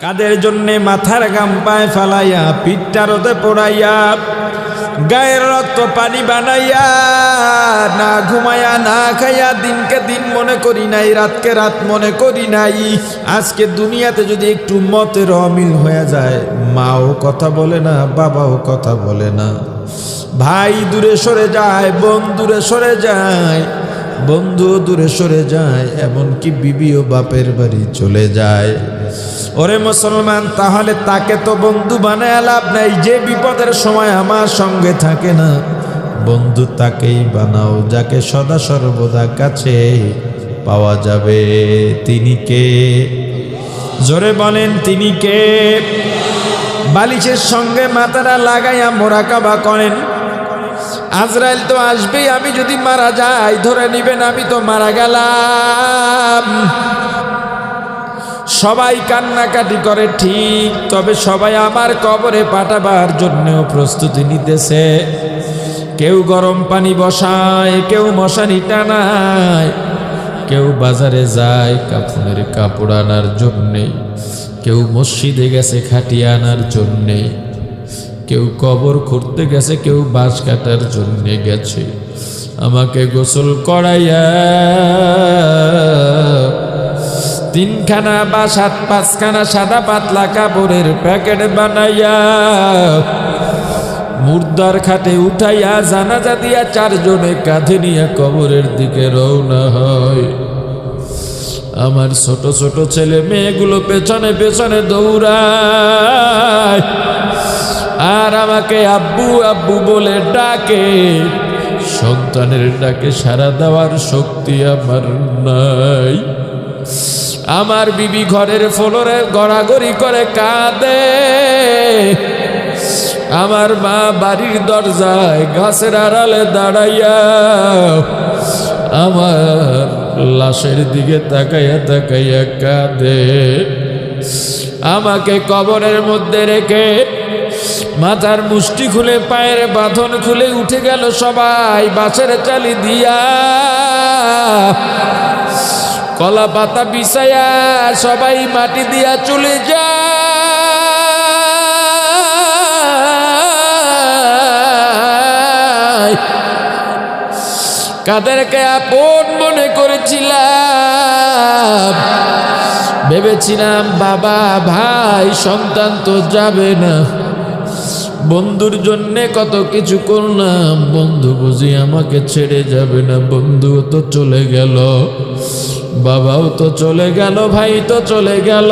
কাদের জন্যে? মাথার ঘাম পায়ে ফালাইয়া, পিঠটা রোদে পোড়াইয়া, গায়ের রক্ত পানি বানাইয়া, না ঘুমাইয়া না খাইয়া দিনকে দিন মনে করি নাই, রাতকে রাত মনে করি নাই। আজকে দুনিয়াতে যদি একটু মতের অমিল হয়ে যায়, মাও কথা বলে না, বাবাও কথা বলে না, ভাই দূরে সরে যায়, বোন দূরে সরে যায়, বন্ধু দূরে সরে যায়, এমনকি বিবিও বাপের বাড়ি চলে যায়। ওরে মুসলমান, তাহলে তাকে তো বন্ধু বানায় লাভ নাই। যে বিপদের সময় আমার সঙ্গে থাকে না, বন্ধু তাকেই বানাও যাকে সদা সর্বদা কাছে পাওয়া যাবে। তিনি কে? জোরে বলেন, তিনি কে? বালিশের সঙ্গে মাথাটা লাগাইয়া মোরাকাবা করেন, আজরাইল তো আসবেই, আমি যদি মারা যাই ধরে নিবেন আমি তো মারা গেলাম। সবাই কান্নাকাটি করে ঠিক, তবে সবাই আমার কবরে পাঠাবার জন্যও প্রস্তুতি নিতেছে। কেউ গরম পানি বসায়, কেউ মশারি টানায়, কেউ বাজারে যায় কাফনের কাপড় আনার জন্যে, কেউ মসজিদে গেছে খাটিয়া আনার জন্যে, কেউ কবর খুঁড়তে গেছে, কেউ বাঁশ কাটার জন্যে গেছে। আমাকে গোসল করাইয়া 3খানা বা 7-5খানা সাদা পাতলা কাপড়ের প্যাকেট বানাইয়া মুর্দার খাটে উঠাইয়া জানাজা দিয়া 4 জনে কাঁধে নিয়ে কবরের দিকে রওনা হয়। আমার ছোট ছোট ছেলে মেয়েগুলো পেছনে পেছনে দৌড়ায়, আর আমাকে আব্বু আব্বু বলে ডাকে। সন্তানের ডাকে সাড়া দেওয়ার শক্তি আমার নাই। আমার বিবি ঘরের ফ্লোরে গড়াগড়ি করে কাঁদে, আমার মা বাড়ির দরজায় গাছের আড়ালে দাঁড়াইয়া আমার লাশের দিকে তাকাইয়া তাকাইয়া কাঁদে। আমাকে কবরের মধ্যে রেখে মাথার মুষ্টি খুলে পায়ের বাঁধন খুলে উঠে গেল সবাই বাঁশের চালি দিয়া, কলা পাতা বিছায়া সবাই মাটি দিয়া চলে যায়। কাদেরকে আপন মনে করেছিলাম, ভেবেছিলাম বাবা ভাই সন্তান তো যাবে না, বন্ধুর জন্যে কত কিছু করলাম, বন্ধু বুঝি আমাকে ছেড়ে যাবে না। বন্ধুও তো চলে গেল, বাবাও তো চলে গেল, ভাই তো চলে গেল,